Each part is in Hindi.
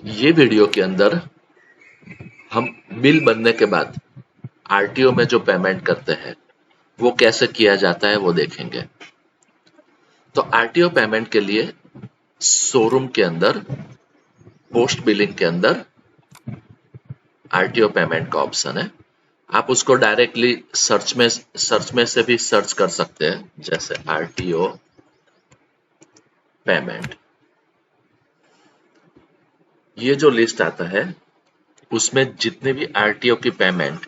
ये वीडियो के अंदर हम बिल बनने के बाद आरटीओ में जो पेमेंट करते हैं वो कैसे किया जाता है वो देखेंगे। तो आरटीओ पेमेंट के लिए शोरूम के अंदर पोस्ट बिलिंग के अंदर आरटीओ पेमेंट का ऑप्शन है। आप उसको डायरेक्टली सर्च में से भी सर्च कर सकते हैं, जैसे आरटीओ पेमेंट। ये जो लिस्ट आता है उसमें जितने भी आरटीओ की पेमेंट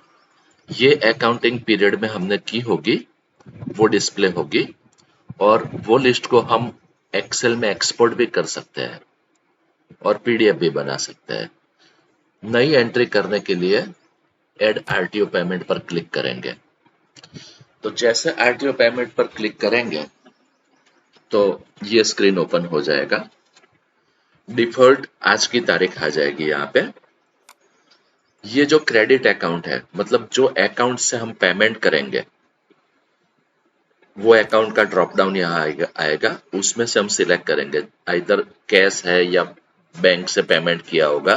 ये अकाउंटिंग पीरियड में हमने की होगी वो डिस्प्ले होगी, और वो लिस्ट को हम एक्सेल में एक्सपोर्ट भी कर सकते हैं और पीडीएफ भी बना सकते हैं। नई एंट्री करने के लिए ऐड आरटीओ पेमेंट पर क्लिक करेंगे। तो जैसे आरटीओ पेमेंट पर क्लिक करेंगे तो ये स्क्रीन ओपन हो जाएगा। डिफॉल्ट आज की तारीख आ जाएगी। यहाँ पे ये जो क्रेडिट अकाउंट है, मतलब जो अकाउंट से हम पेमेंट करेंगे वो अकाउंट का ड्रॉप डाउन यहाँ आएगा। उसमें से हम सिलेक्ट करेंगे, इधर कैश है या बैंक से पेमेंट किया होगा,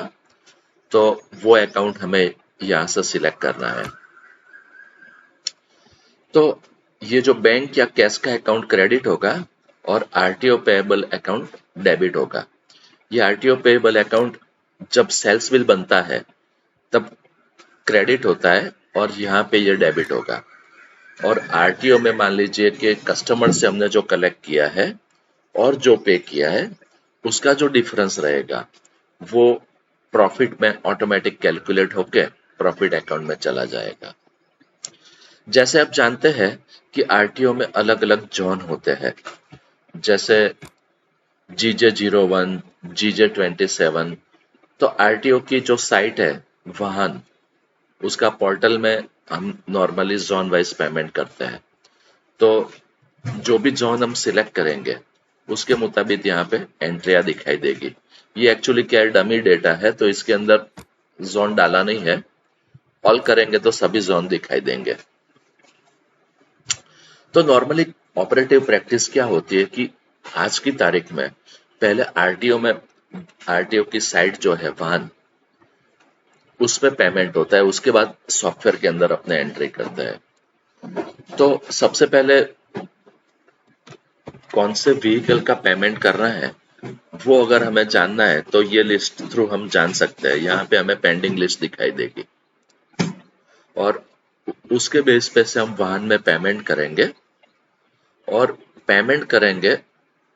तो वो अकाउंट हमें यहाँ से सिलेक्ट करना है। तो ये जो बैंक या कैश का अकाउंट क्रेडिट होगा और आरटीओ पेएबल अकाउंट डेबिट होगा। ये आरटीओ पेएबल अकाउंट जब सेल्स बिल बनता है तब क्रेडिट होता है और यहाँ पे ये डेबिट होगा। और आरटीओ में मान लीजिए कि कस्टमर से हमने जो कलेक्ट किया है और जो पे किया है उसका जो डिफरेंस रहेगा वो प्रॉफिट में ऑटोमेटिक कैलकुलेट होके प्रॉफिट अकाउंट में चला जाएगा। जैसे आप जानते हैं कि आरटीओ में अलग अलग जोन होते हैं, जैसे GJ01, GJ27। तो आरटीओ की जो साइट है वाहन, उसका पोर्टल में हम नॉर्मली जोन वाइज पेमेंट करते हैं। तो जो भी जोन हम सिलेक्ट करेंगे उसके मुताबिक यहाँ पे एंट्रिया दिखाई देगी। ये एक्चुअली क्या है, डमी डेटा है, तो इसके अंदर जोन डाला नहीं है। ऑल करेंगे तो सभी जोन दिखाई देंगे। तो नॉर्मली ऑपरेटिव प्रैक्टिस क्या होती है कि आज की तारीख में पहले आरटीओ की साइट जो है वाहन, उसमें पेमेंट होता है, उसके बाद सॉफ्टवेयर के अंदर अपने एंट्री करते हैं। तो सबसे पहले कौन से व्हीकल का पेमेंट करना है वो अगर हमें जानना है तो ये लिस्ट थ्रू हम जान सकते हैं। यहाँ पे हमें पेंडिंग लिस्ट दिखाई देगी और उसके बेस पे से हम वाहन में पेमेंट करेंगे, और पेमेंट करेंगे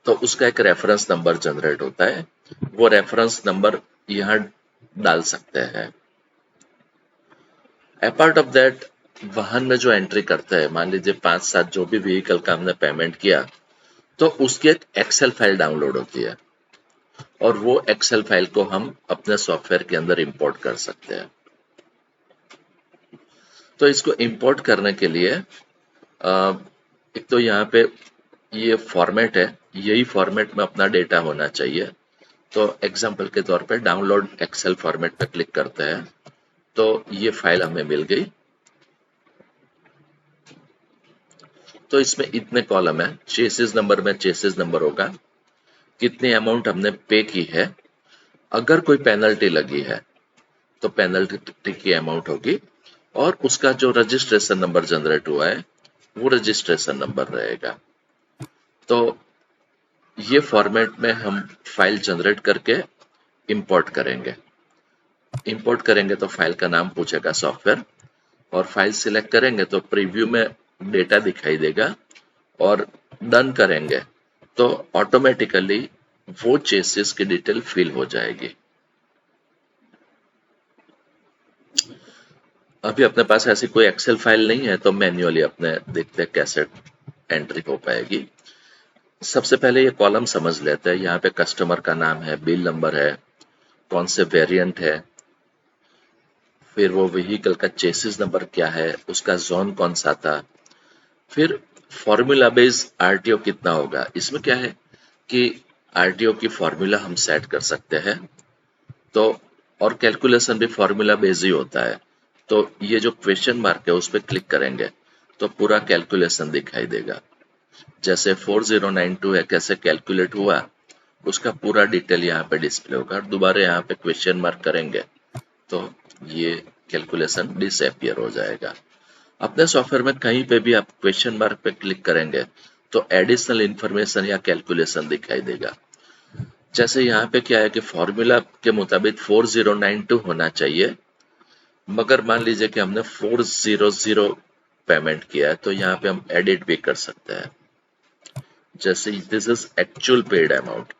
तो उसका एक रेफरेंस नंबर जनरेट होता है। वो रेफरेंस नंबर यहाँ डाल सकते हैं। अपार्ट ऑफ दैट, वाहन में जो एंट्री करते हैं, मान लीजिए 5-7 जो भी व्हीकल का हमने पेमेंट किया, तो उसकी एक एक्सेल फाइल डाउनलोड होती है और वो एक्सेल फाइल को हम अपने सॉफ्टवेयर के अंदर इंपोर्ट कर सकते हैं। तो इसको इंपोर्ट करने के लिए एक तो यहाँ पे ये फॉर्मेट है, यही फॉर्मेट में अपना डेटा होना चाहिए। तो एग्जांपल के तौर पे डाउनलोड एक्सेल फॉर्मेट पे क्लिक करते हैं तो ये फाइल हमें मिल गई। तो इसमें इतने कॉलम है, चेसिस नंबर में चेसिस नंबर होगा, कितनी अमाउंट हमने पे की है, अगर कोई पेनल्टी लगी है तो पेनल्टी की अमाउंट होगी, और उसका जो रजिस्ट्रेशन नंबर जनरेट हुआ है वो रजिस्ट्रेशन नंबर रहेगा। तो ये फॉर्मेट में हम फाइल जनरेट करके इंपोर्ट करेंगे। इंपोर्ट करेंगे तो फाइल का नाम पूछेगा सॉफ्टवेयर, और फाइल सिलेक्ट करेंगे तो प्रीव्यू में डेटा दिखाई देगा, और डन करेंगे तो ऑटोमेटिकली वो चेसिस की डिटेल फिल हो जाएगी। अभी अपने पास ऐसी कोई एक्सेल फाइल नहीं है तो मैन्युअली अपने देखते हैं कैसे एंट्री हो पाएगी। सबसे पहले ये कॉलम समझ लेते हैं। यहाँ पे कस्टमर का नाम है, बिल नंबर है, कौन से वेरिएंट है, फिर वो व्हीकल का चेसिस नंबर क्या है, उसका जोन कौन सा था, फिर फॉर्मूला बेस्ड आरटीओ कितना होगा। इसमें क्या है कि आरटीओ की फॉर्मूला हम सेट कर सकते हैं, तो और कैलकुलेशन भी फॉर्मूला बेस्ड ही होता है। तो ये जो क्वेश्चन मार्क है उस पर क्लिक करेंगे तो पूरा कैलकुलेशन दिखाई देगा। जैसे 4092 है, कैसे कैलकुलेट हुआ उसका पूरा डिटेल यहाँ पे डिस्प्ले होगा। और दोबारा यहाँ पे क्वेश्चन मार्क करेंगे तो ये कैलकुलेशन डिसअपियर हो जाएगा। अपने सॉफ्टवेयर में कहीं पे भी आप क्वेश्चन मार्क पे क्लिक करेंगे तो एडिशनल इंफॉर्मेशन या कैलकुलेशन दिखाई देगा। जैसे यहाँ पे क्या है कि फॉर्मूला के मुताबिक 4092 होना चाहिए, मगर मान लीजिए कि हमने 400 पेमेंट किया है तो यहाँ पे हम एडिट भी कर सकते हैं। जैसे this is actual paid amount,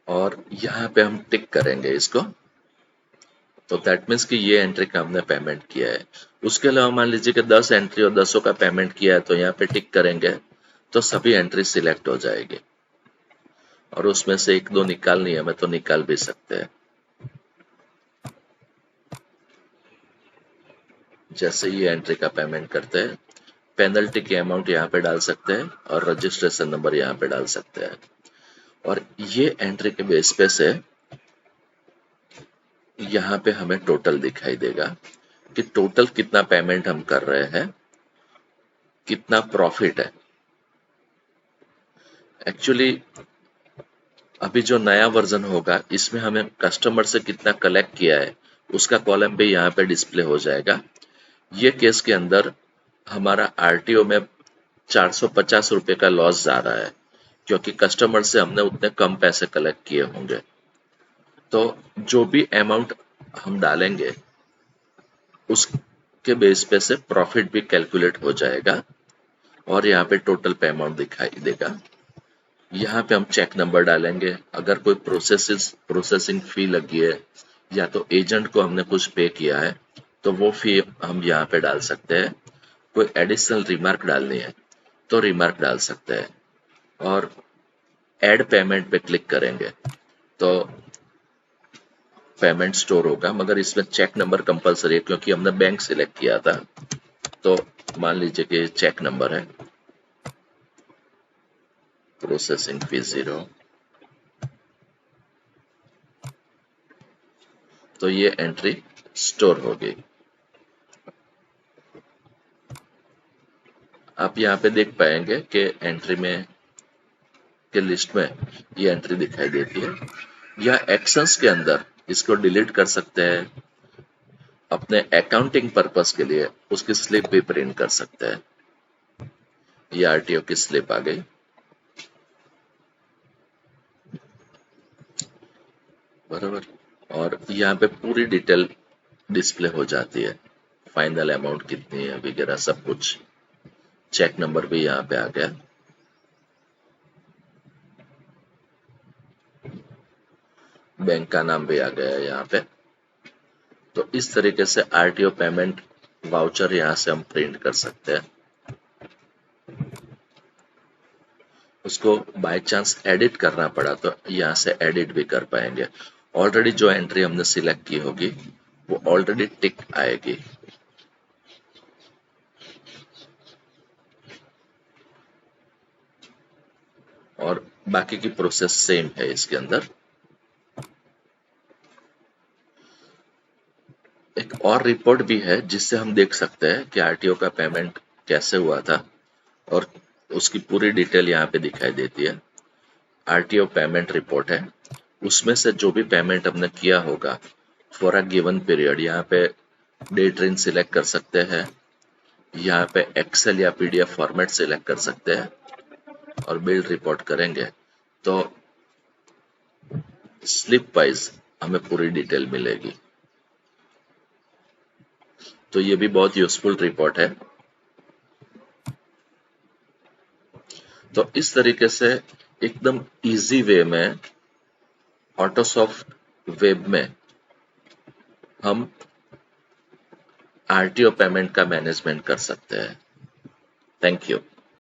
और यहाँ पे हम टिक करेंगे इसको, तो दैट मीन्स कि ये एंट्री का हमने पेमेंट किया है। उसके अलावा मान लीजिए कि 10 एंट्री और 10 का पेमेंट किया है तो यहाँ पे टिक करेंगे तो सभी एंट्री सिलेक्ट हो जाएगी, और उसमें से एक दो निकालनी है हमें तो निकाल भी सकते हैं। जैसे ये एंट्री का पेमेंट करते हैं, पेनल्टी की अमाउंट यहाँ पे डाल सकते हैं और रजिस्ट्रेशन नंबर यहाँ पे डाल सकते हैं, और ये एंट्री के बेस पे से यहाँ पे हमें टोटल दिखाई देगा कि टोटल कितना पेमेंट हम कर रहे हैं, कितना प्रॉफिट है। एक्चुअली अभी जो नया वर्जन होगा इसमें हमें कस्टमर से कितना कलेक्ट किया है उसका कॉलम भी यहाँ पे डिस्प्ले हो जाएगा। ये केस के अंदर हमारा आरटीओ में 450 रुपए का लॉस जा रहा है, क्योंकि कस्टमर से हमने उतने कम पैसे कलेक्ट किए होंगे। तो जो भी अमाउंट हम डालेंगे उसके बेस पे से प्रॉफिट भी कैलकुलेट हो जाएगा, और यहाँ पे टोटल पे अमाउंट दिखाई देगा। यहाँ पे हम चेक नंबर डालेंगे, अगर कोई प्रोसेसिंग फी लगी है या तो एजेंट को हमने कुछ पे किया है तो वो फी हम यहाँ पे डाल सकते हैं। कोई एडिशनल रिमार्क डालनी है तो रिमार्क डाल सकते हैं, और ऐड पेमेंट पे क्लिक करेंगे तो पेमेंट स्टोर होगा, मगर इसमें चेक नंबर कंपलसरी है क्योंकि हमने बैंक सिलेक्ट किया था। तो मान लीजिए कि चेक नंबर है, प्रोसेसिंग फी 0, तो ये एंट्री स्टोर हो गई। आप यहाँ पे देख पाएंगे कि एंट्री में के लिस्ट में ये एंट्री दिखाई देती है। या एक्शंस के अंदर इसको डिलीट कर सकते हैं, अपने अकाउंटिंग पर्पस के लिए उसकी स्लिप भी प्रिंट कर सकते हैं। ये आरटीओ की स्लिप आ गई, बराबर, और यहाँ पे पूरी डिटेल डिस्प्ले हो जाती है, फाइनल अमाउंट कितनी है वगैरह सब कुछ। चेक नंबर भी यहाँ पे आ गया, बैंक का नाम भी आ गया यहाँ पे। तो इस तरीके से आरटीओ पेमेंट वाउचर यहाँ से हम प्रिंट कर सकते हैं। उसको बाय चांस एडिट करना पड़ा तो यहाँ से एडिट भी कर पाएंगे। ऑलरेडी जो एंट्री हमने सिलेक्ट की होगी वो ऑलरेडी टिक आएगी। और बाकी की प्रोसेस सेम है इसके अंदर। एक और रिपोर्ट भी है जिससे हम देख सकते हैं कि आरटीओ का पेमेंट कैसे हुआ था, और उसकी पूरी डिटेल यहाँ पे दिखाई देती है। आरटीओ पेमेंट रिपोर्ट है, उसमें से जो भी पेमेंट हमने किया होगा फॉर अ गिवन पीरियड, यहाँ पे डेट रेंज सिलेक्ट कर सकते हैं, यहाँ पे एक्सेल या पीडीएफ फॉर्मेट सिलेक्ट कर सकते हैं, और बिल रिपोर्ट करेंगे तो स्लिप वाइज हमें पूरी डिटेल मिलेगी। तो ये भी बहुत यूजफुल रिपोर्ट है। तो इस तरीके से एकदम इजी वे में ऑटोसॉफ्ट वेब में हम आरटीओ पेमेंट का मैनेजमेंट कर सकते हैं। Thank you.